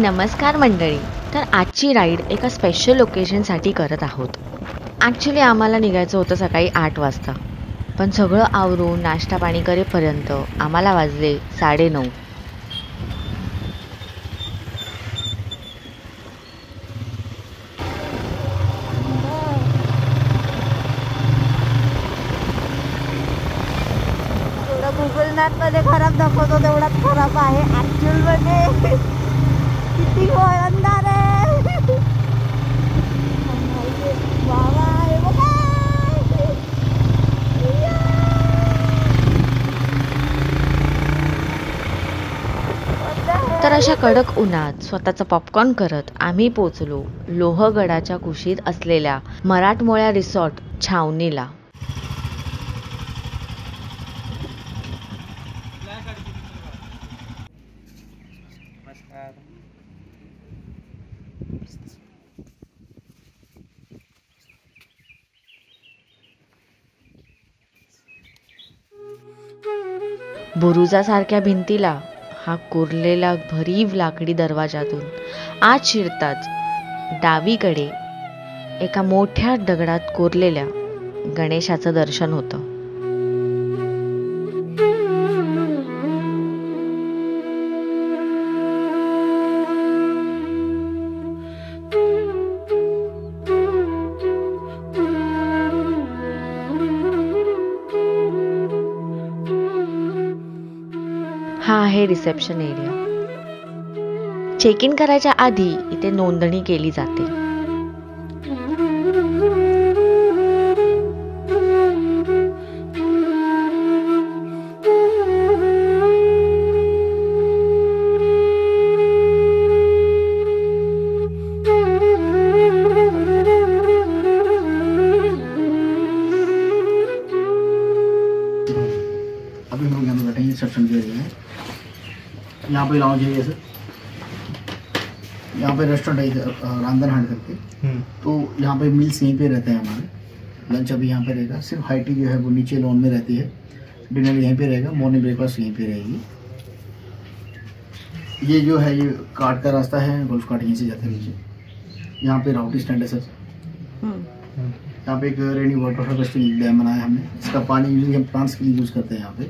नमस्कार मंडळी. तर आजची राईड एका स्पेशल लोकेशनसाठी करत आहोत. ॲक्च्युली आम्हाला निघायचं होतं सकाळी 8 वाजता, पण सगळं आवरून नाश्ता पाणी करेपर्यंत आम्हाला वाजले 9:30. गुगल मॅपमध्ये खराब दाखवतो तेवढाच खराब आहे. ॲक्च्युअलमध्ये किती अंधार आहे. बाबा हे बघा. तर अशा कडक उन्हात स्वतःचा पॉपकॉर्न करत आम्ही पोचलो लोहगडाच्या कुशीत असलेल्या मराठमोळ्या रिसॉर्ट छावणीला. बुरुजासारख्या भिंतीला हा कोरलेला भरीव लाकडी दरवाजातून आत शिरताच डावीकडे एका मोठ्या दगडात कोरलेल्या गणेशाचं दर्शन होतं. हा आहे रिसेप्शन एरिया. चेक इन करायच्या आधी इथे नोंदणी केली जाते. अभी हम लोग यहाँ पे बैठे हैं रिसेप्शन के एरिया है. यहाँ पे लाउंज है. जैसे यहाँ पे रेस्टोरेंट है रांधन हाट करके. तो यहाँ पे मील्स यहीं पे रहते हैं हमारे. लंच अभी यहाँ पे रहेगा. सिर्फ हाई टी जो है वो नीचे लॉन में रहती है. डिनर यहीं पे रहेगा. मॉर्निंग ब्रेकफास्ट यहीं पे रहेगी. ये जो है ये कार्ट का रास्ता है. गोल्फ कार्ट यहीं से जाते हैं नीचे. यहाँ पे राउटी स्टैंड है सर. यहाँ पे एक रेनी वाटर हार्वेस्टिंग डैम बनाया है हमने. इसका पानी यूजली हम प्लांट्स के लिए यूज़ करते हैं यहाँ पे.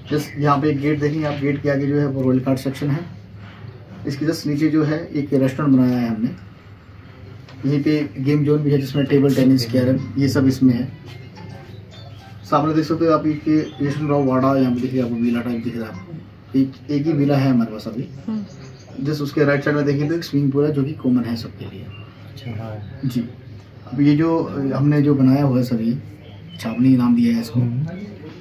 जस्ट यहाँ पे एक गेट देखेंगे आप. गेट के आगे जो है वो रॉयल कार्ट सेक्शन है. इसके जस्ट नीचे जो है एक रेस्टोरेंट बनाया है हमने. यहीं पे गेम जोन भी है जिसमें टेबल टेनिस कैरम ये सब इसमें है. सामने देख सकते हो आप. एक यशवंतराव वाड़ा यहाँ पे देखिए आपको विला टाइप दिख रहा है आपको. एक ही विला है हमारे पास अभी. जस्ट उसके राइट साइड में देखेंगे तो एक स्विमिंग पूल है जो कि कॉमन है सबके लिए. जी. अब ये जो हमने जो बनाया हुआ है सर ये छावनी नाम दिया है इसको.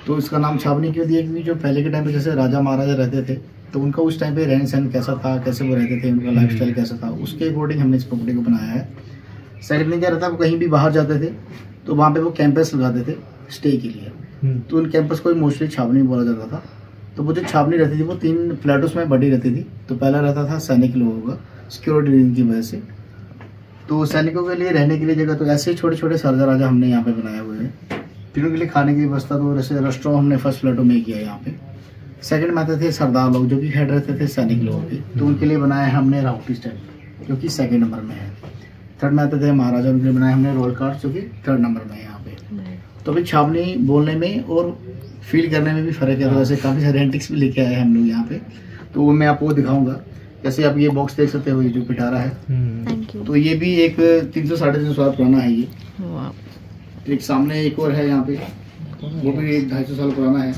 तो इसका नाम छावनी क्यों दिया? क्योंकि जो पहले के टाइम पे जैसे राजा महाराजा रहते थे तो उनका उस टाइम पे रहन सहन कैसा था, कैसे वो रहते थे, उनका लाइफस्टाइल कैसा था, उसके अकॉर्डिंग हमने इस प्रॉपर्टी को बनाया है. साइड में क्या रहता है, वो कहीं भी बाहर जाते थे तो वहाँ पे वो कैंपस लगाते थे स्टे के लिए. तो उन कैंपस को मोस्टली छावनी बोला जाता था. तो वो जो छावनी रहती थी वो 3 फ्लैटों में बड़ी रहती थी. तो पहला रहता था सैनिक लोगों का सिक्योरिटी रीजन की वजह से. तो सैनिकों के लिए रहने के लिए जगह. तो ऐसे छोटे छोटे सरदार राजा हमने यहाँ पे बनाए हुए हैं. फिर उनके लिए खाने की व्यवस्था तो जैसे रेस्टोरेंट हमने फर्स्ट फ्लैटों में किया है यहाँ पे. सेकंड में आते थे सरदार लोग जो कि हेड रहते थे सैनिक लोगों के. तो उनके लिए बनाया है हमने राउटी स्टैंड जो कि सेकंड नंबर में है. थर्ड में आते थे महाराजा. उनके लिए बनाया हमने रोल कार्ट जो कि थर्ड नंबर में है यहाँ पे. तो अभी छावनी बोलने में और फील करने में भी फ़र्क है. तो वैसे काफ़ी सारे एंटिक्स भी लेके आए हैं हम लोग यहाँ पे. तो वो मैं आपको दिखाऊंगा. जैसे आप ये बॉक्स देख सकते हो ये जो पिटारा है. तो ये भी एक 300-350 साल पुराना है ये. एक सामने एक और है यहाँ पे वो भी 250 साल पुराना है.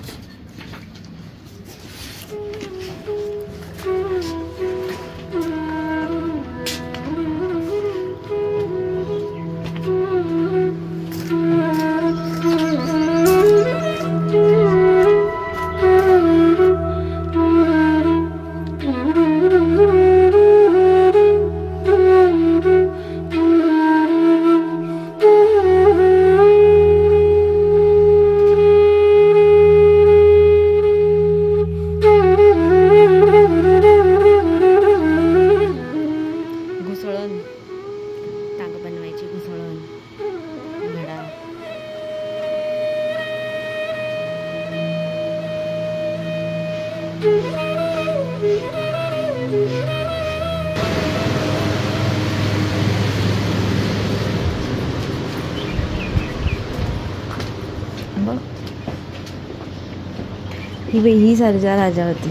ही सर्जा राजा होती.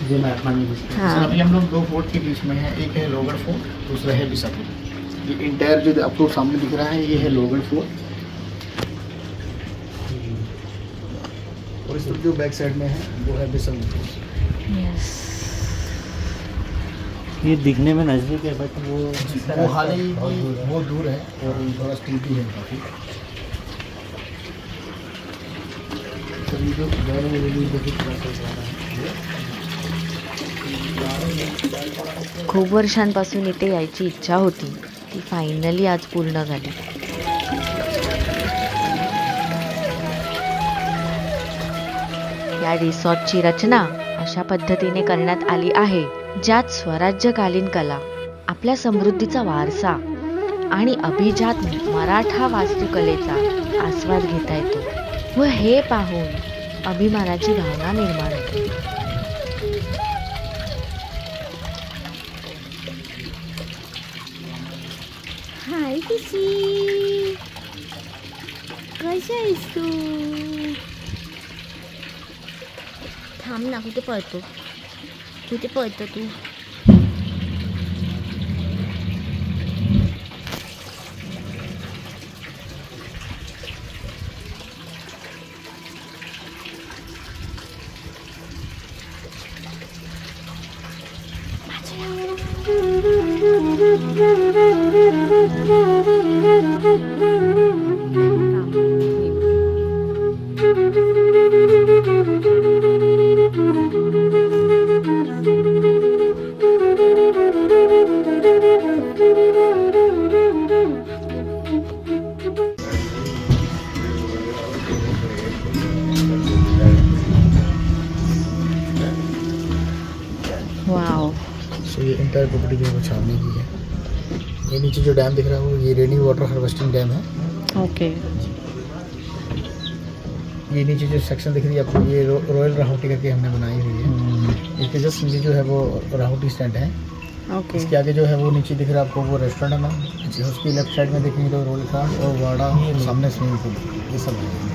ये महात्मा गांधी की. हाँ. सर अभी हम लोग 2 फोर्ट के बीच में हैं. एक है लोहगढ़ फोर्ट, दूसरा है बिसापुर. ये इंटायर जो आपको सामने दिख रहा है ये है लोहगढ़ फोर्ट. और इस तरफ जो बैक साइड में है वो है बिसापुर. यस. ये दिखने में नजदीक है बट वो हाल ही बहुत दूर है और थोड़ा स्टीपी है काफ़ी. तो ये जो गैर में रिलीज देखिए थोड़ा सा जा रहा है. खूप वर्षांपासून इथे यायची इच्छा होती, ती फायनली आज पूर्ण झाली. या रिसॉर्टची रचना अशा पद्धतीने करण्यात आली आहे ज्यात स्वराज्यकालीन कला, आपल्या समृद्धीचा वारसा आणि अभिजात मराठा वास्तुकलेचा आस्वाद घेता येतो व हे पाहून अभिमानाची भावना निर्माण होते. हाय खुशी, कशी आहेस तू? थांब ना, कुठे पळतो तू? वाव. सो ये इंटायर प्रॉपर्टी जो है वो सामने की है. ये नीचे जो डैम दिख रहा है वो ये रेनी वाटर हार्वेस्टिंग डैम है. ओके. ये नीचे जो सेक्शन दिख रही है आपको ये रॉयल राहौटी करके हमने बनाई हुई है. इसके जस्ट नीचे जो है वो राहौटी स्टैंड है. ओके. इसके आगे जो है वो नीचे दिख रहा है आपको वो रेस्टोरेंट है मैम. उसकी लेफ्ट साइड में देखेंगे तो रोल खान और वाड़ा सामने स्विमिंग पूल ये सब है.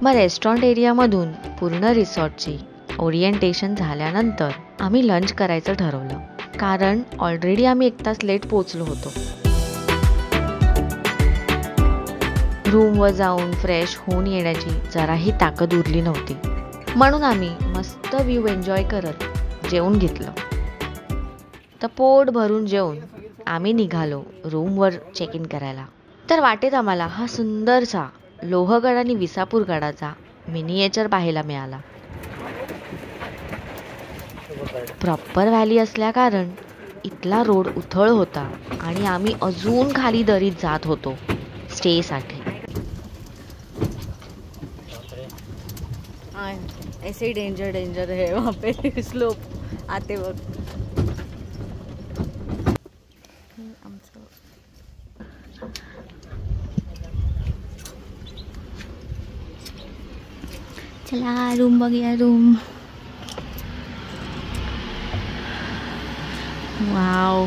मग रेस्टॉरंट एरियामधून पूर्ण रिसॉर्टची ओरिएंटेशन झाल्यानंतर आम्ही लंच करायचं ठरवलं, कारण ऑलरेडी आम्ही 1 तास लेट पोचलो होतो. रूमवर जाऊन फ्रेश होऊन येण्याची जराही ताकद उरली नव्हती, म्हणून आम्ही मस्त व्ह्यू एन्जॉय करत जेवून घेतलं. तर पोट भरून जेवून आम्ही निघालो रूमवर चेक इन करायला. तर वाटेत आम्हाला हा सुंदरसा लोहगड आणि विसापूर गडाचा मिनिएचर पाहायला मिळाला. प्रॉपर व्हॅली असल्या कारण इथला रोड उथळ होता आणि आम्ही अजून खाली दरीत जात होतो स्टेसाठी. ऐसे डेंजर है वहाँ पे स्लोप आते वक्त. चला रूम बघूया. रूम वाव.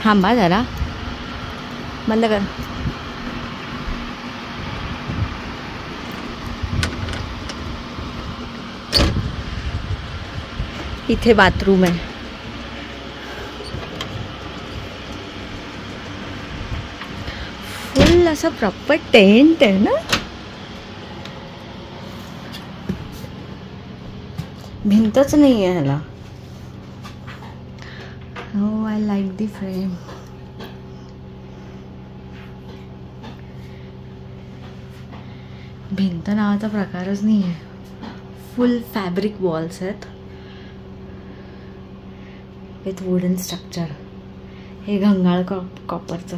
थांबा जरा, बंद कर. इथे बाथरूम आहे. फुल असं प्रॉपर टेंट आहे ना. भिंतच नाही आहे ह्याला. हो, आय लाईक दी फ्रेम. भिंत नावाचा प्रकारच नाही आहे. फुल फॅब्रिक वॉल्स आहेत विथ वुडन स्ट्रक्चर. हे घंगाळ कॉपरचं.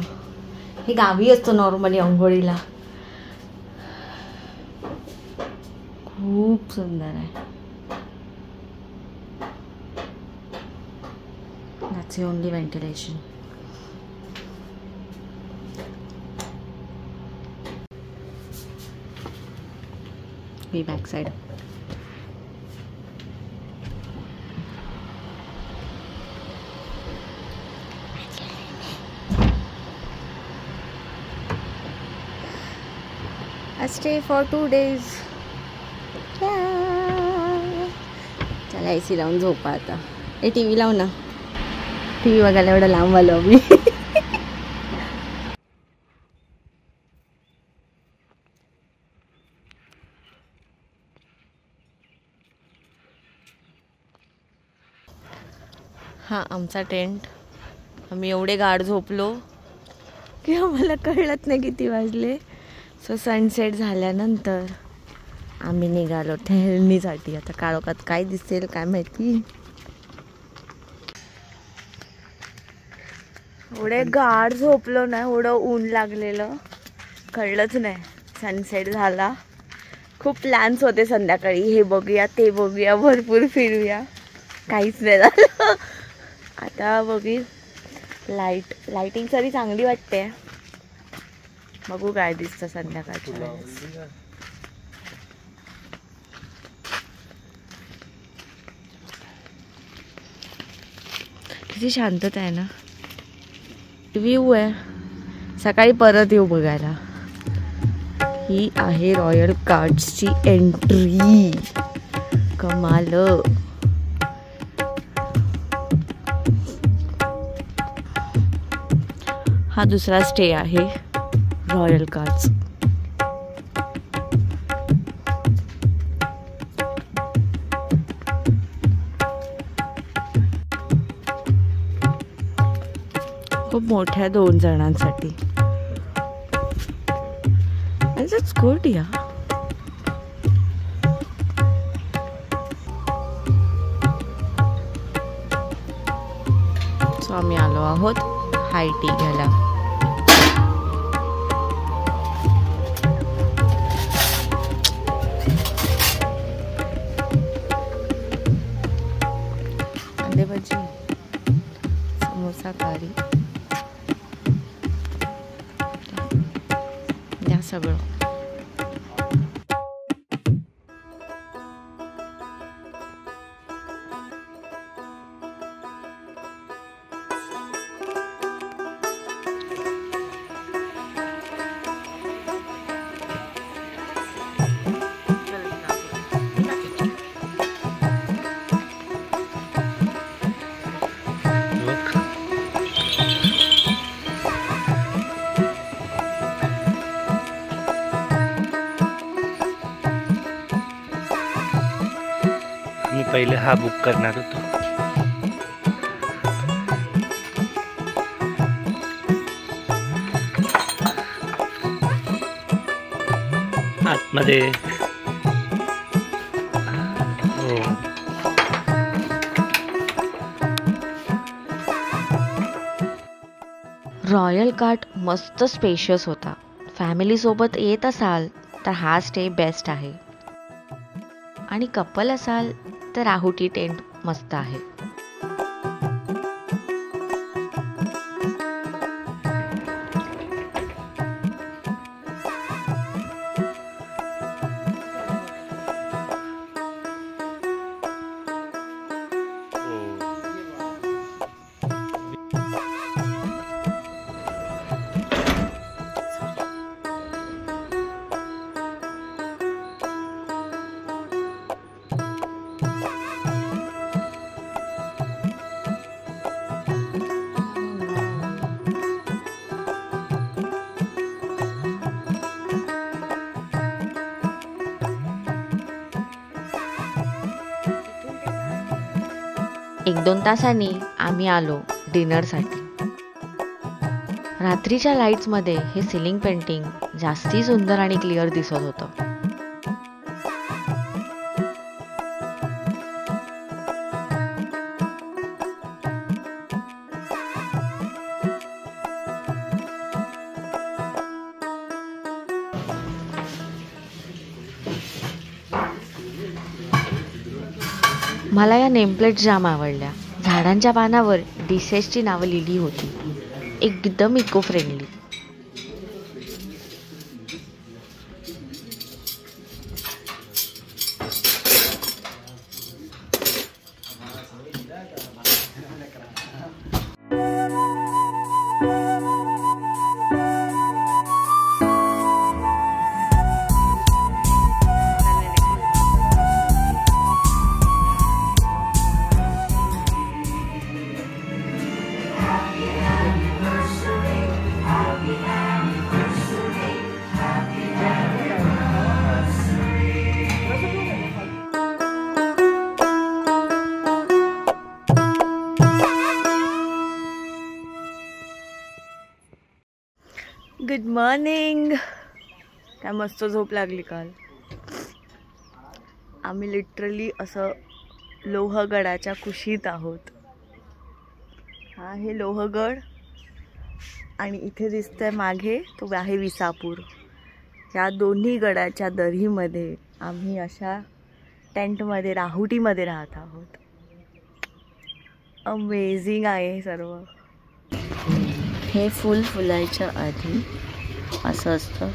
हे गावी असतो नॉर्मली अंघोळीला. खूप सुंदर आहे. That's the only ventilation. Be backside. I stay for 2 days. चला AC लावून झोपा आता. TV लाव ना. TV बघायला एवढं लांब आलो मी. हा आमचा टेंट. आम्ही एवढे गाढ झोपलो की आम्हाला कळलंच नाही किती वाजले. सो सनसेट झाल्यानंतर आम्ही निघालो ठेरणीसाठी. आता काळोखात काय दिसेल काय माहिती. एवढे गाढ झोपलो ना, एवढं ऊन लागलेलं कळलंच नाही. सनसेट झाला. खूप प्लॅन्स होते संध्याकाळी, हे बघूया ते बघूया, भरपूर फिरूया. काहीच नाही झालं. आता बघू. लाइटिंग तरी चांगली वाटते. बघू काय दिसतं संध्याकाळच्या वेळेस. किती शांतता आहे ना. व्ह्यू आहे. सकाळी परत येऊ बघायला. ही आहे रॉयल कार्ड्सची एंट्री. कमाल. हा दुसरा स्टे आहे रॉयल कार्ड्स. खूप मोठ्या 2 जणांसाठी. That's good, yeah. So आम्ही आलो आहोत हाय टी घ्यायला. कांदे भजी, समोसा, कारी द्या सगळं. मी पहिले हा बुक करणार होतो. आतमध्ये हो. रॉयल कार्ट मस्त स्पेशियस होता. फॅमिली सोबत येत असाल तर हा स्टे बेस्ट आहे. आणि कपल असाल तर राहुटी टेंट मस्त आहे. एक 2 तासांनी आम्ही आलो डिनरसाठी. रात्रीच्या लाईट्समध्ये हे सिलिंग पेंटिंग जास्ती सुंदर आणि क्लिअर दिसत होतं. मला या नेमप्लेट जाम आवडल्या. झाडांच्या पानावर डिशेसची नावं लिहिली होती. एकदम इको फ्रेंडली. Good morning. काय मस्त झोप लागली काल. आम्ही लिटरली असं लोहगडाच्या कुशीत आहोत. हा आहे लोहगड आणि इथे दिसतंय मागे तो आहे विसापूर. या दोन्ही गडाच्या दरीमध्ये आम्ही अशा टेंटमध्ये राहुटीमध्ये राहत आहोत. अमेझिंग आहे सर्व. हे फुल फुलायच्या आधी असं असतं.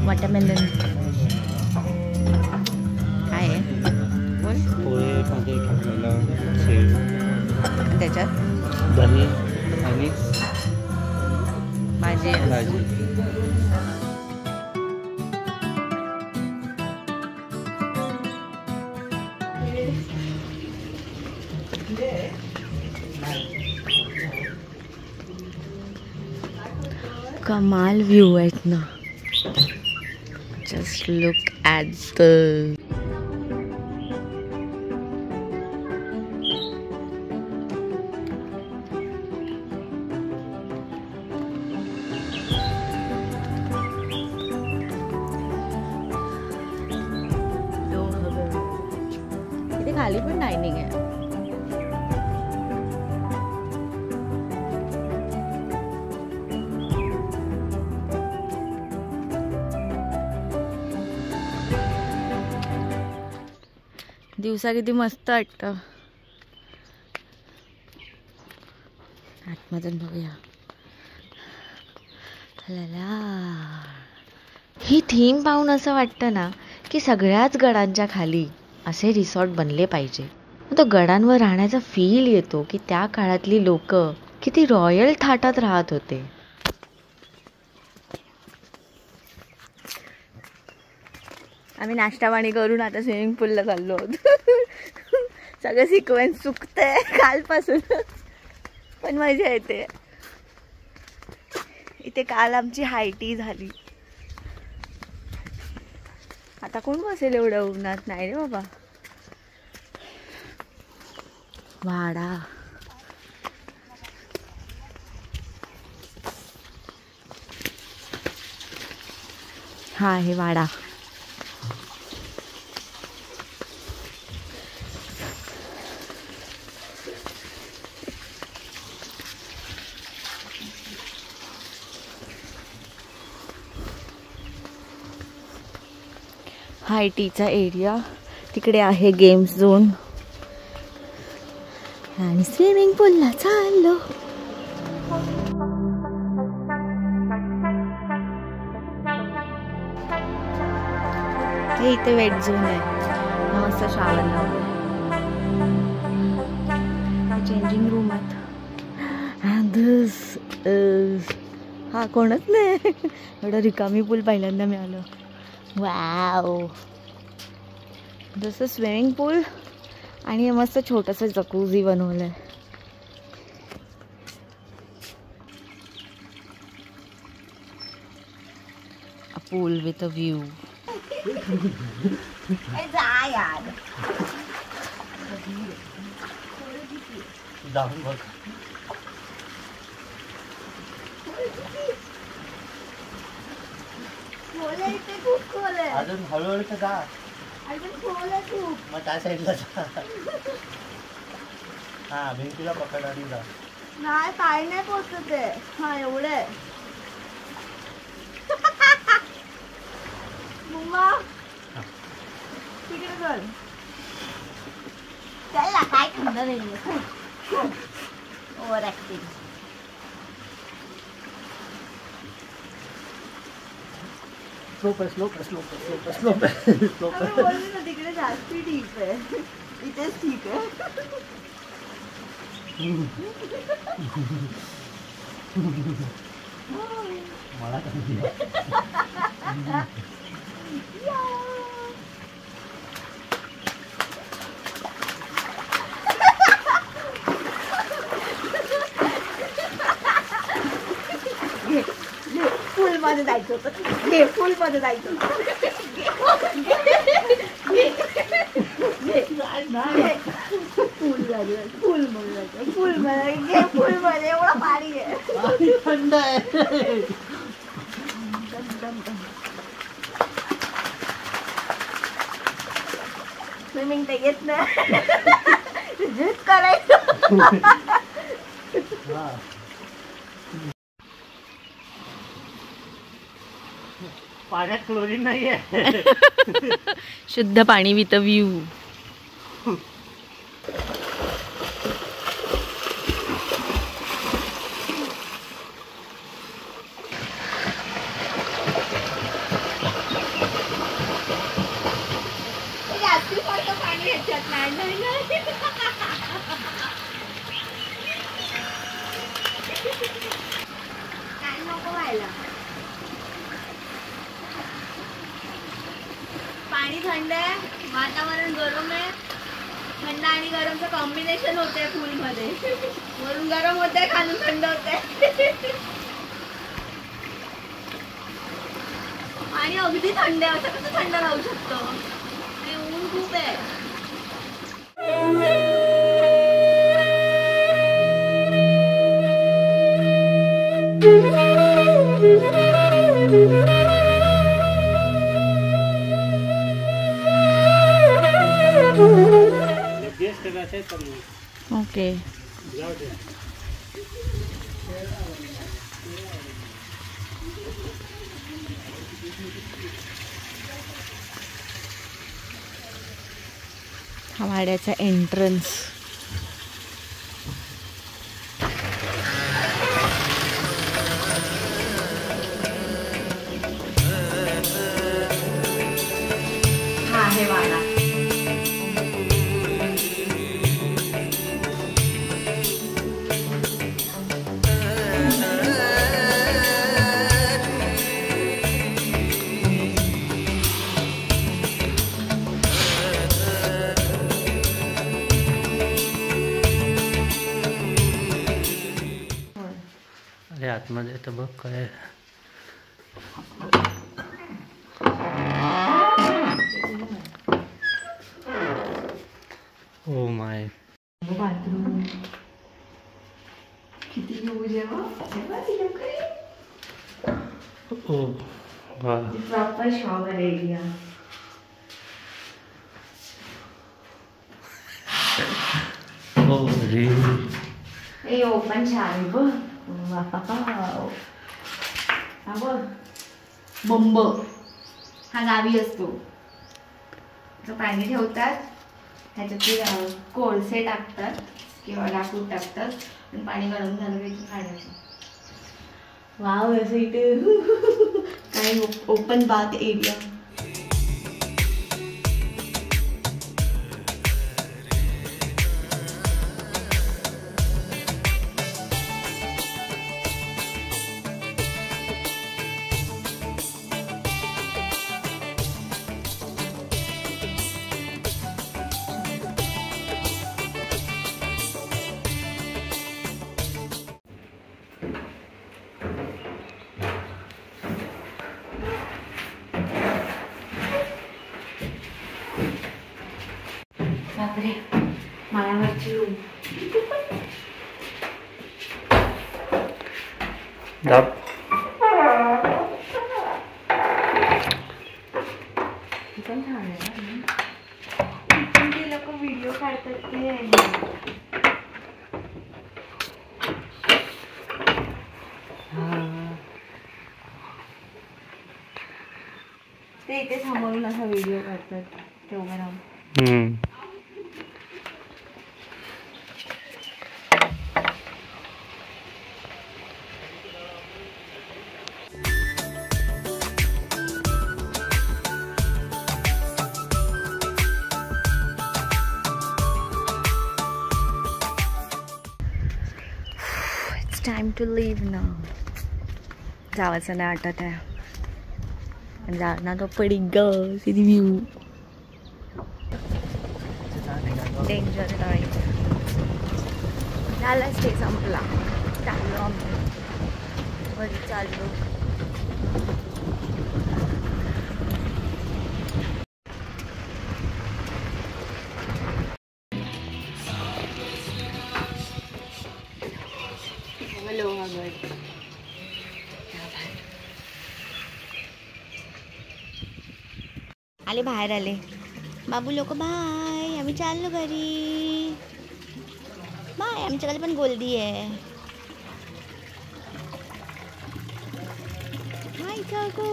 वॉटरमेलन काय आहे? बोल. पोळेमध्ये टाकलेलं शेव, त्याच्यात दही आणि भाजी. कमाल व्ह्यू आहेत ना. जस्ट लुक ॲट द इथे खाली पण डायनिंग आहे. दिवसा किती मस्त वाटतं. आतमधून बघूया. ही थीम पाहून असं वाटतं ना की सगळ्याच गडांच्या खाली असे रिसॉर्ट बनले पाहिजे. तो गडांवर राहण्याचा फील येतो की त्या काळातली लोक किती रॉयल थाटात राहत होते. आम्ही नाश्ता पाणी करून आता स्विमिंग पूलला चाललो आहोत. सगळं सिक्वेन्स चुकतंय कालपासून पण मजा येते. इथे काल आमची हायटी झाली. आता कोण बसेल एवढं उन्हात? नाही रे बाबा. वाडा हा आहे वाडा. हायटीचा एरिया तिकडे आहे गेम्स झोन आणि स्विमिंग पूलला चाललो. हे इथे वेट झोन आहे. मस्त शावर लावलं. चेंजिंग रूम आहेत. अँड दिस इज हा कोणच नाही. एवढं रिकामी पूल पहिल्यांदा मिळालं. वाव. दिस इज स्विमिंग पूल आणि मस्त छोटंसं जकूझी बनवलंय. A pool with a view. जाऊन बघ. अजून हळूहळू तर जा. मग त्या साईडला जा. हा भिंतीला पकड आणि जा. नाही पाय नाही पोचत आहे. हा एवढे मम्मा तिकडे कर. त्याला काय खंड नाहीये. Over acting. स्लोप बोलली ना तिकडे जास्ती ठीक आहे. इथेच ठीक आहे. मला फुल मध्ये जायचं होतं. घे फुल मध्ये जायचं होतं. फुल मध्ये जायचं. फुल मध्ये घे. फुल मध्ये एवढं पाणी आहे. थंड आहे. स्विमिंग ते येत नाही. जित करायचं. पाण्यात क्लोरीन नाहीये. शुद्ध पाणी विथ व्ह्यू. जास्ती पडतं पाणी ह्याच्यात. नाही काय नको व्हायला. पाणी थंड आहे. वातावरण गरम आहे. थंड आणि गरमचं कॉम्बिनेशन होतंय पूल मध्ये. वरून गरम होतंय, खालून थंड होतंय. पाणी अगदी थंड आहे. असं कसं थंड राहू शकतं. आणि ऊन खूप आहे. ओके. हा वाड्याचा एंट्रन्स. हा आहे वाडा. अरे आतमध्ये तर बघ काय. Oh my. बाथरूम किती येऊ जेव्हा ओ वा. Proper shower area. ओ रे. हे ओपन छान बघ. हा बघ बंब. हा गावी असतो. पाणी ठेवतात. ह्याच्यात ते कोळसे टाकतात किंवा लाकूड टाकतात आणि पाणी गरम झालं की काढायचं. वाव. असं इथे काय ओपन बाथ एरिया. बापरे. माळ्यावरची रूम. पण छान आहे ना, ते लोक व्हिडिओ काढतात ते ते इथे थांबवून असा व्हिडिओ काढतात ते उभं राहून. टाइम टू लीव ना. जावाचं नाही वाटत आहे, जाना तो पडेगा. सीधी व्यू डेंजर राईड झाला. स्टे संपला. चाललो आम्ही घरी चाललो. आले बाहेर आले. बाबू लोक बाय, आम्ही चाललो घरी. बाय. आमच्याकडे पण गोल्डी आहे. हाय काकू.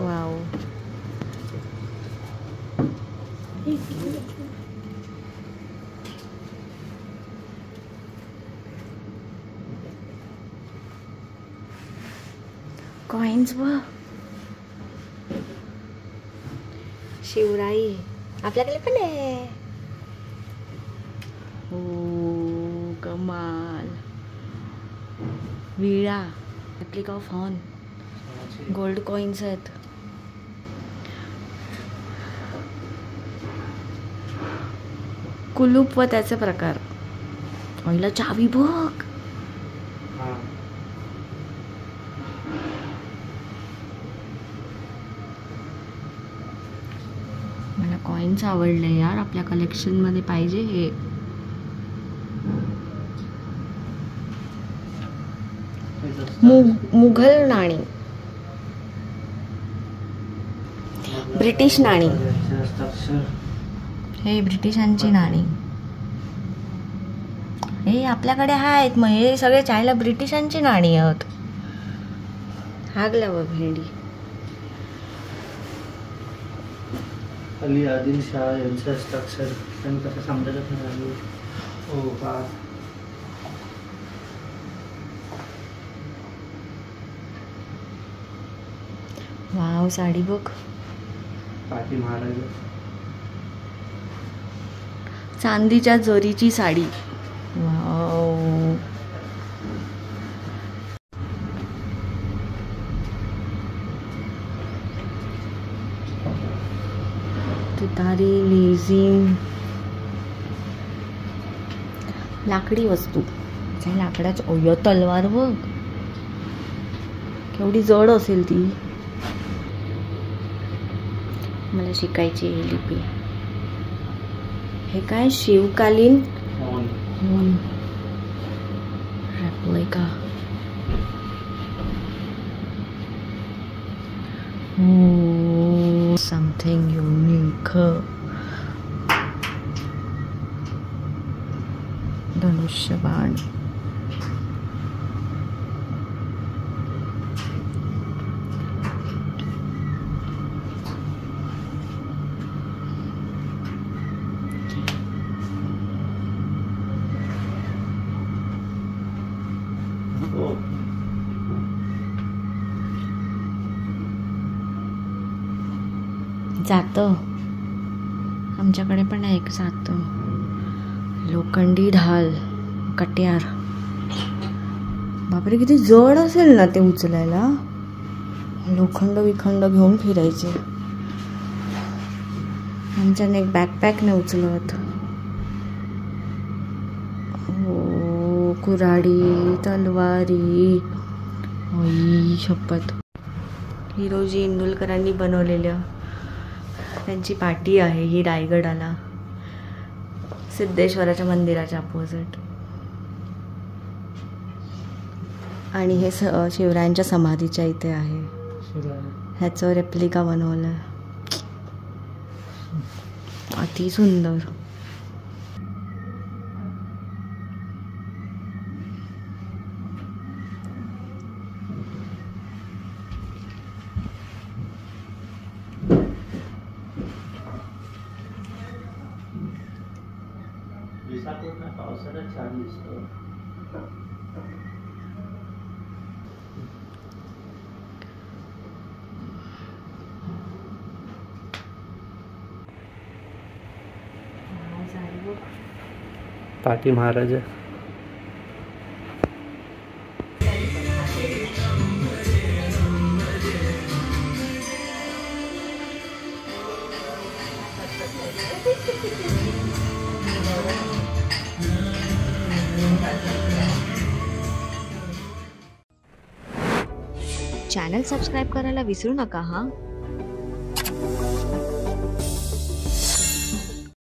वाव. कॉइन्स व शिवराई आपल्याकडे पण आहे. हो कमाल. विळा, ॲप्लिक ऑफ हॉर्न, गोल्ड कॉइन्स आहेत. कुलूप व त्याचे प्रकार. पहिला चावी बघ. मला कॉइन्स आवडले यार. आपल्या कलेक्शन मध्ये पाहिजे हे. मुघल नाणी, ब्रिटिश नाणी. हे ब्रिटिशांची नाणी. हे आपल्याकडे आहेत. मग हे सगळे चायला ब्रिटिशांची नाणी आहेत. हागला व भेंडी. अली आदिलशाह यांचं हस्ताक्षर पण कसं समजतच नाही. हो का. वाव. साडी बघ. पाठी महाराज. चांदीच्या जरीची साडी. वाव. तुतारी, लेझिम, लाकडी वस्तू. लाकडाच. ओय तलवार बघ केवढी जड असेल ती. मला शिकायची ही लिपी. हे काय शिवकालीन रेप्लिका. Something unique. धनुष्यबाण. जातं. आमच्याकडे पण आहे एक जातं. लोखंडी ढाल, कट्यार. बापरे किती जड असेल ना ते उचलायला. लोखंड विखंड घेऊन फिरायचे. आमच्याने एक बॅकपॅक नाही उचलत. हो कुऱ्हाडी, तलवारी. ओई शपथ. हिरोजी इंदुलकरांनी बनवलेल्या त्यांची पाटी आहे ही रायगडाला, सिद्धेश्वराच्या मंदिराच्या अपोजिट. आणि हे शिवरायांच्या समाधीच्या इथे आहे. ह्याचं रेप्लिका बनवलं आहे. अति सुंदर. पावसाळ्यात छान दिसतो. पाठी महाराज आहे. चॅनल सबस्क्राईब करायला विसरू नका हां.